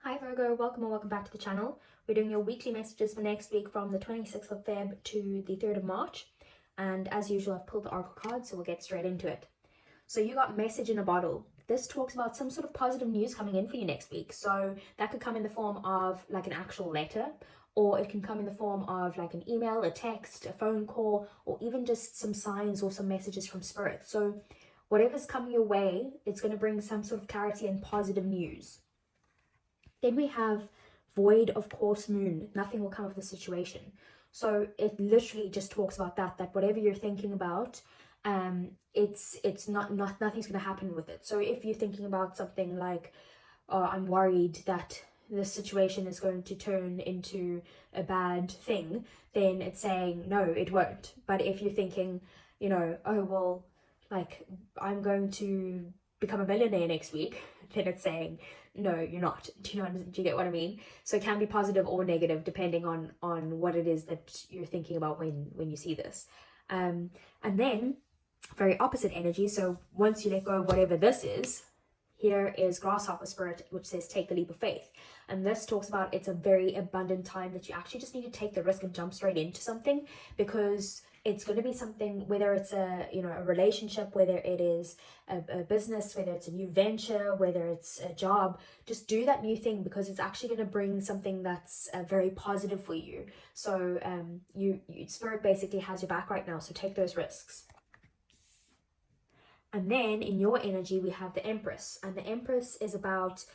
Hi Virgo, welcome and welcome back to the channel. We're doing your weekly messages for next week from the 26th of Feb to the 3rd of March. And as usual, I've pulled the Oracle card, so we'll get straight into it. So you got message in a bottle. This talks about some sort of positive news coming in for you next week. So that could come in the form of like an actual letter, or it can come in the form of like an email, a text, a phone call, or even just some signs or some messages from spirit. So whatever's coming your way, it's going to bring some sort of clarity and positive news. Then we have void of course moon. Nothing will come of the situation. So it literally just talks about that whatever you're thinking about, it's not nothing's going to happen with it. So if you're thinking about something like, oh, I'm worried that this situation is going to turn into a bad thing, then it's saying no, it won't. But if you're thinking, you know, oh well, like I'm going to become a millionaire next week, then it's saying no, you're not. Do you get what I mean? So it can be positive or negative depending on what it is that you're thinking about when you see this. And then very opposite energy. So once you let go of whatever this is, here is grasshopper spirit, which says take the leap of faith. And this talks about it's a very abundant time that you actually just need to take the risk and jump straight into something, because it's going to be something, whether it's a relationship, whether it is a business, whether it's a new venture, whether it's a job, just do that new thing, because it's actually going to bring something that's very positive for you. So spirit basically has your back right now, so take those risks. And then in your energy, we have the Empress, and the Empress is about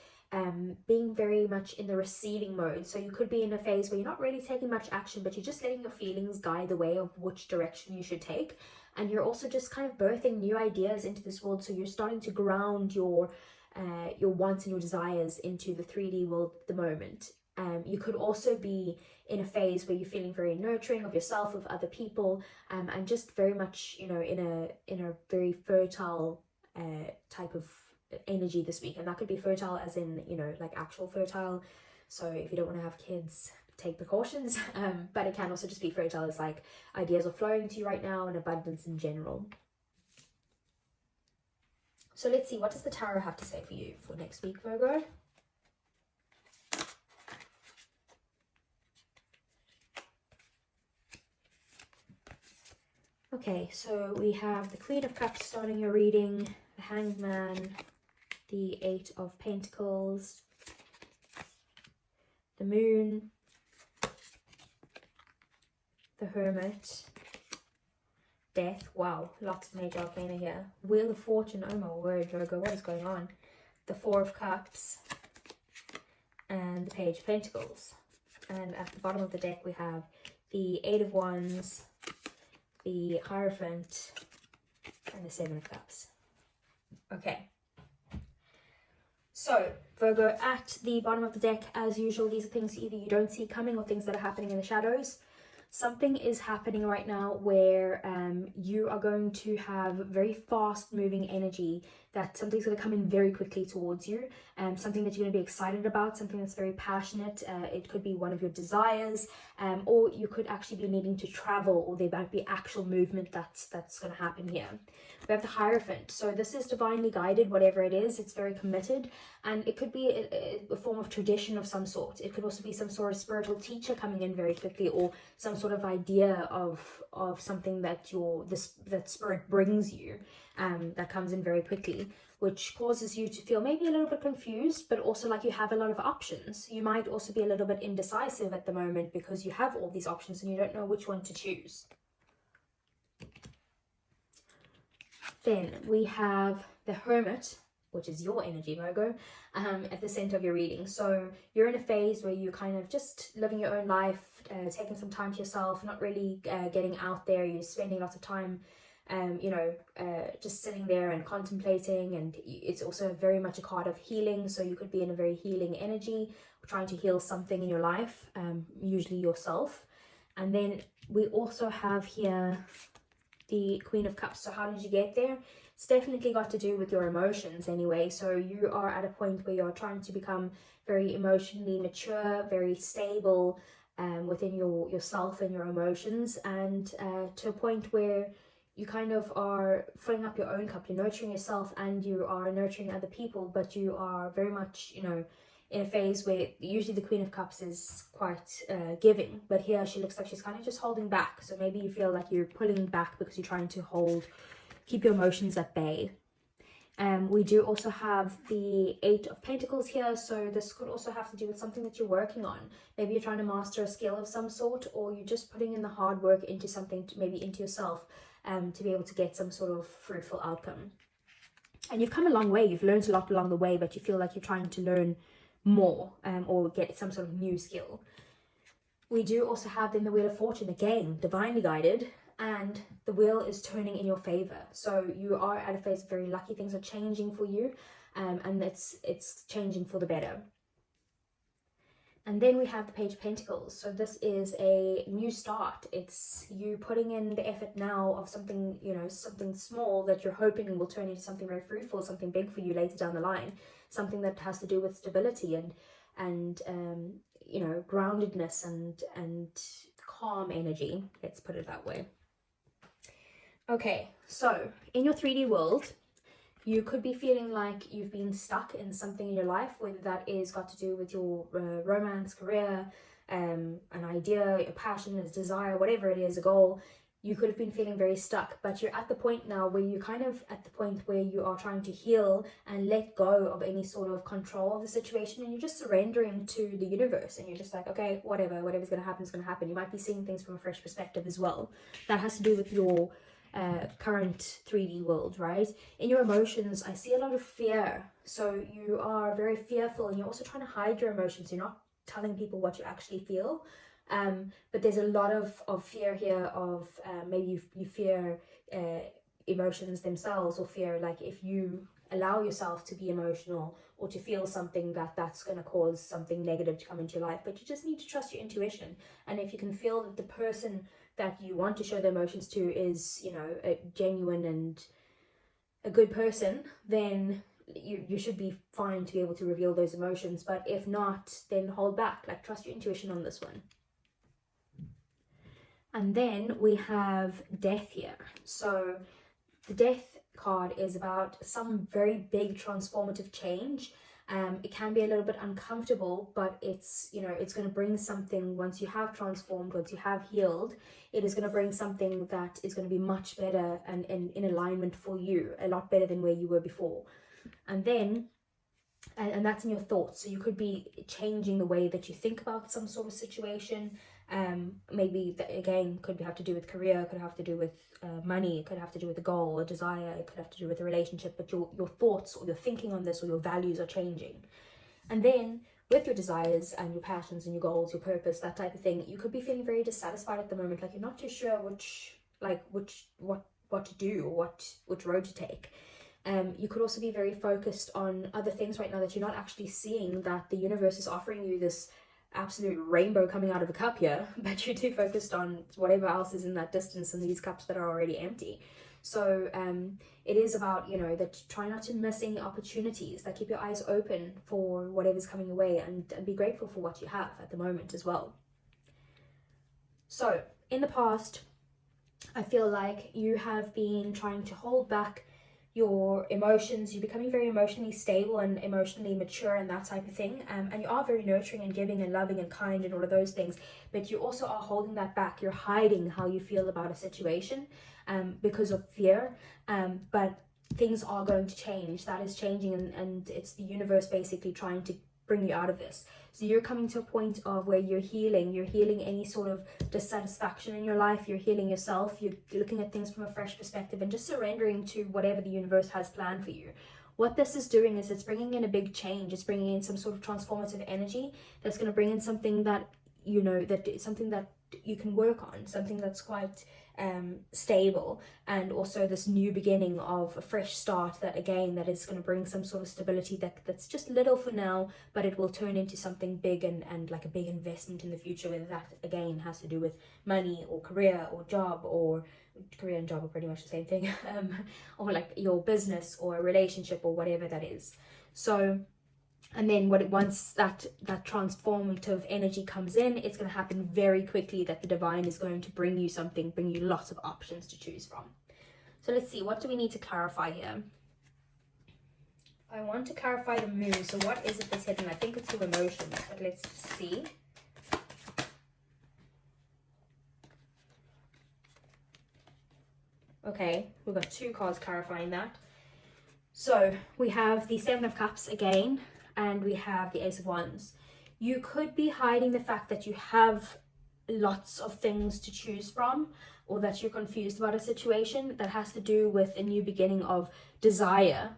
being very much in the receiving mode. So you could be in a phase where you're not really taking much action, but you're just letting your feelings guide the way of which direction you should take. And you're also just kind of birthing new ideas into this world. So you're starting to ground your wants and your desires into the 3D world at the moment. You could also be in a phase where you're feeling very nurturing of yourself, of other people, and just very much, in a very fertile type of energy this week. And that could be fertile as in, like actual fertile. So if you don't want to have kids, take precautions. But it can also just be fertile as like ideas are flowing to you right now, and abundance in general. So let's see, what does the tarot have to say for you for next week, Virgo? Okay, so we have the Queen of Cups starting your reading, the Hanged Man, the Eight of Pentacles, the Moon, the Hermit, Death. Wow, lots of major arcana here. Wheel of Fortune. Oh my word, Virgo, what is going on? The Four of Cups and the Page of Pentacles. And at the bottom of the deck we have the Eight of Wands, the Hierophant, and the Seven of Cups. Okay. So, Virgo, at the bottom of the deck, as usual, these are things either you don't see coming or things that are happening in the shadows. Something is happening right now where you are going to have very fast moving energy, that something's going to come in very quickly towards you, something that you're going to be excited about, something that's very passionate. It could be one of your desires, or you could actually be needing to travel, or there might be actual movement that's going to happen here. We have the Hierophant. So this is divinely guided, whatever it is. It's very committed, and it could be a form of tradition of some sort. It could also be some sort of spiritual teacher coming in very quickly, or some sort of idea of something that that spirit brings you, that comes in very quickly, which causes you to feel maybe a little bit confused, but also like you have a lot of options. You might also be a little bit indecisive at the moment because you have all these options and you don't know which one to choose. Then we have the Hermit, which is your energy, Virgo, at the center of your reading. So you're in a phase where you're kind of just living your own life, taking some time to yourself, not really getting out there. You're spending lots of time, just sitting there and contemplating. And it's also very much a card of healing. So you could be in a very healing energy, trying to heal something in your life, usually yourself. And then we also have here the Queen of Cups. So how did you get there? It's definitely got to do with your emotions anyway. So you are at a point where you're trying to become very emotionally mature, very stable within yourself and your emotions, and to a point where you kind of are filling up your own cup. You're nurturing yourself and you are nurturing other people, but you are very much, in a phase where usually the Queen of Cups is quite giving, but here she looks like she's kind of just holding back. So maybe you feel like you're pulling back because you're trying to keep your emotions at bay. We do also have the 8 of Pentacles here, so this could also have to do with something that you're working on. Maybe you're trying to master a skill of some sort, or you're just putting in the hard work into something, maybe into yourself, to be able to get some sort of fruitful outcome. And you've come a long way, you've learned a lot along the way, but you feel like you're trying to learn more, or get some sort of new skill. We do also have then the Wheel of Fortune, again, divinely guided, and the wheel is turning in your favor. So you are at a phase of very lucky. Things are changing for you, and it's changing for the better. And then we have the Page of Pentacles. So this is a new start. It's you putting in the effort now of something, you know, something small that you're hoping will turn into something very fruitful, something big for you later down the line, something that has to do with stability and you know, groundedness and calm energy. Let's put it that way. Okay, so in your 3D world, you could be feeling like you've been stuck in something in your life, whether that is got to do with your romance, career, an idea, a passion, a desire, whatever it is, a goal. You could have been feeling very stuck, but you're at the point now where you're kind of at the point where you are trying to heal and let go of any sort of control of the situation, and you're just surrendering to the universe, and you're just like, okay, whatever's going to happen is going to happen. You might be seeing things from a fresh perspective as well. That has to do with your current 3D world, right? In your emotions, I see a lot of fear. So you are very fearful, and you're also trying to hide your emotions. You're not telling people what you actually feel. But there's a lot of fear here of maybe you fear emotions themselves, or fear like if you allow yourself to be emotional or to feel something, that's going to cause something negative to come into your life. But you just need to trust your intuition, and if you can feel that the person that you want to show the emotions to is, you know, a genuine and a good person, then you should be fine to be able to reveal those emotions. But if not, then hold back, like trust your intuition on this one. And then we have Death here. So the Death card is about some very big transformative change. It can be a little bit uncomfortable, but it's, you know, it's going to bring something. Once you have transformed, once you have healed, it is going to bring something that is going to be much better and in alignment for you, a lot better than where you were before. And then and that's in your thoughts. So you could be changing the way that you think about some sort of situation. Maybe that again could have to do with career, could have to do with money, it could have to do with a goal, a desire, it could have to do with a relationship, but your thoughts or your thinking on this or your values are changing. And then with your desires and your passions and your goals, your purpose, that type of thing, you could be feeling very dissatisfied at the moment, like you're not too sure what to do or which road to take. You could also be very focused on other things right now that you're not actually seeing, that the universe is offering you this absolute rainbow coming out of a cup here, but you're too focused on whatever else is in that distance and these cups that are already empty. So it is about, you know, that try not to miss any opportunities, that keep your eyes open for whatever's coming your way, and be grateful for what you have at the moment as well. So in the past, I feel like you have been trying to hold back your emotions. You're becoming very emotionally stable and emotionally mature and that type of thing, and you are very nurturing and giving and loving and kind and all of those things, but you also are holding that back. You're hiding how you feel about a situation because of fear, but things are going to change. That is changing, and it's the universe basically trying to bring you out of this. So you're coming to a point of where you're healing any sort of dissatisfaction in your life. You're healing yourself. You're looking at things from a fresh perspective and just surrendering to whatever the universe has planned for you. What this is doing is it's bringing in a big change. It's bringing in some sort of transformative energy that's going to bring in something that, you know, that it's something that you can work on, something that's quite stable, and also this new beginning of a fresh start that is going to bring some sort of stability that's just little for now, but it will turn into something big and like a big investment in the future, whether that again has to do with money or career or job, or career and job are pretty much the same thing, or like your business or a relationship or whatever that is. So, and then once that transformative energy comes in, it's going to happen very quickly, that the divine is going to bring you lots of options to choose from. So let's see, what do we need to clarify here? I want to clarify the moon. So what is it that's hidden? I think it's your emotions, but let's see. Okay, we've got 2 cards clarifying that. So we have the 7 of Cups again, and we have the Ace of Wands. You could be hiding the fact that you have lots of things to choose from, or that you're confused about a situation that has to do with a new beginning of desire,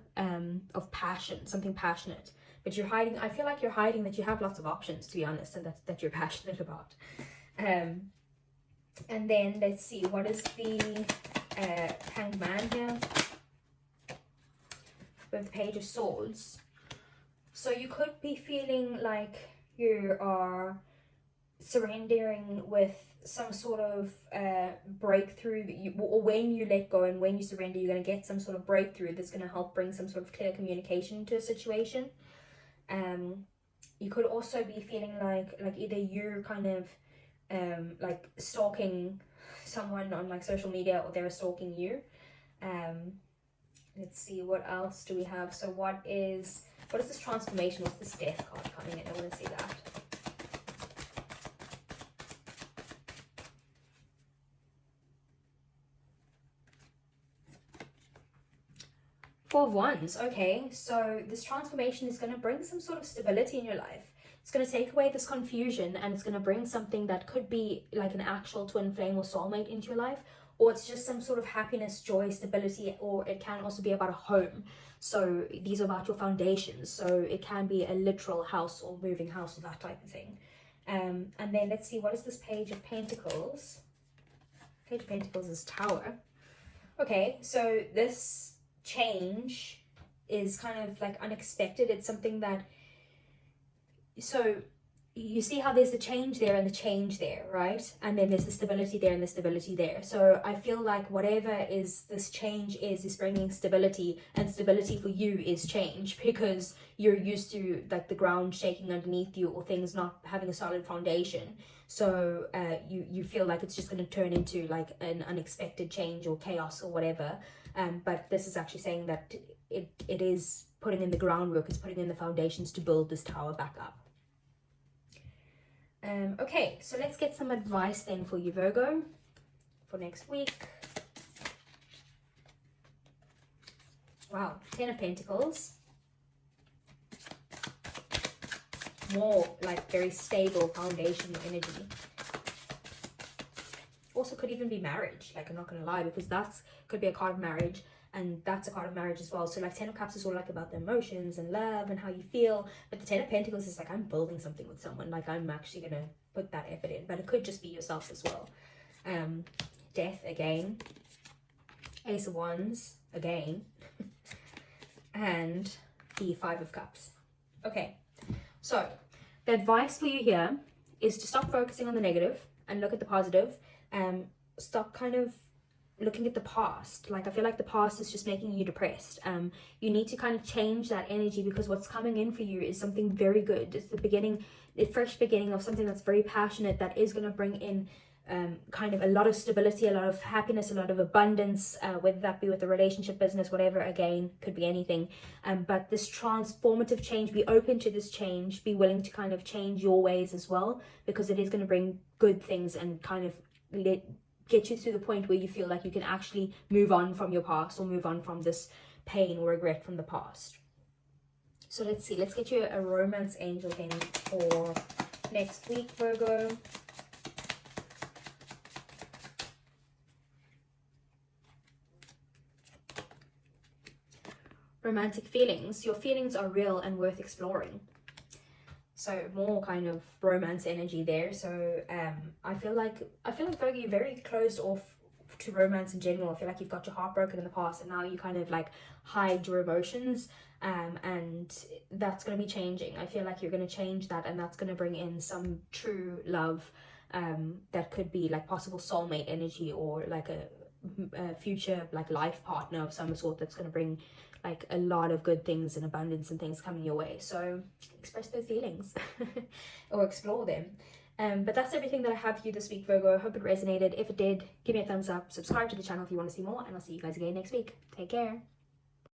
of passion, something passionate. But you're hiding, I feel like you're hiding that you have lots of options, to be honest, and that you're passionate about. And then let's see, what is the Hanged Man here? With the Page of Swords. So you could be feeling like you are surrendering with some sort of breakthrough that you, or when you let go and when you surrender, you're going to get some sort of breakthrough that's going to help bring some sort of clear communication to a situation. You could also be feeling like either you're kind of like stalking someone on like social media, or they're stalking you. Let's see, what else do we have? So what is this transformation? What's this Death card coming in? I want to see that. Four of Wands. Okay, so this transformation is going to bring some sort of stability in your life. It's going to take away this confusion, and it's going to bring something that could be like an actual twin flame or soulmate into your life, or it's just some sort of happiness, joy, stability, or it can also be about a home. So these are about your foundations. So it can be a literal house or moving house or that type of thing. And then let's see, what is this Page of Pentacles? Page of Pentacles is Tower. Okay, so this change is kind of like unexpected. It's something that, so you see how there's the change there and the change there, right? And then there's the stability there and the stability there. So I feel like whatever is this change is bringing stability, and stability for you is change, because you're used to like the ground shaking underneath you, or things not having a solid foundation. So you feel like it's just going to turn into like an unexpected change or chaos or whatever. But this is actually saying that it is putting in the groundwork, it's putting in the foundations to build this tower back up. Okay, so let's get some advice then for you, Virgo, for next week. Wow, 10 of Pentacles. More like very stable foundation energy. Also could even be marriage, like I'm not gonna lie, because that's could be a card of marriage, and that's a card of marriage as well. So like 10 of Cups is all like about the emotions and love and how you feel, but the 10 of Pentacles is like I'm building something with someone, like I'm actually gonna put that effort in. But it could just be yourself as well. Death again, Ace of Wands again, and the 5 of Cups. Okay, so the advice for you here is to stop focusing on the negative and look at the positive. Stop kind of looking at the past. Like I feel like the past is just making you depressed. You need to kind of change that energy, because what's coming in for you is something very good. It's the beginning, the fresh beginning of something that's very passionate, that is going to bring in kind of a lot of stability, a lot of happiness, a lot of abundance, whether that be with the relationship, business, whatever. Again, could be anything. But this transformative change, be open to this change, be willing to kind of change your ways as well, because it is going to bring good things and kind of get you to the point where you feel like you can actually move on from your past, or move on from this pain or regret from the past. So let's see, let's get you a romance angel then for next week, Virgo. Romantic feelings. Your feelings are real and worth exploring. So more kind of romance energy there. So I feel like Virgo, you're very closed off to romance in general. I feel like you've got your heart broken in the past, and now you kind of like hide your emotions, and that's going to be changing. I feel like you're going to change that, and that's going to bring in some true love, that could be like possible soulmate energy, or like a future like life partner of some sort, that's going to bring like a lot of good things and abundance and things coming your way. So express those feelings or explore them. But that's everything that I have for you this week, Virgo. I hope it resonated. If it did, give me a thumbs up, subscribe to the channel if you want to see more, and I'll see you guys again next week. Take care.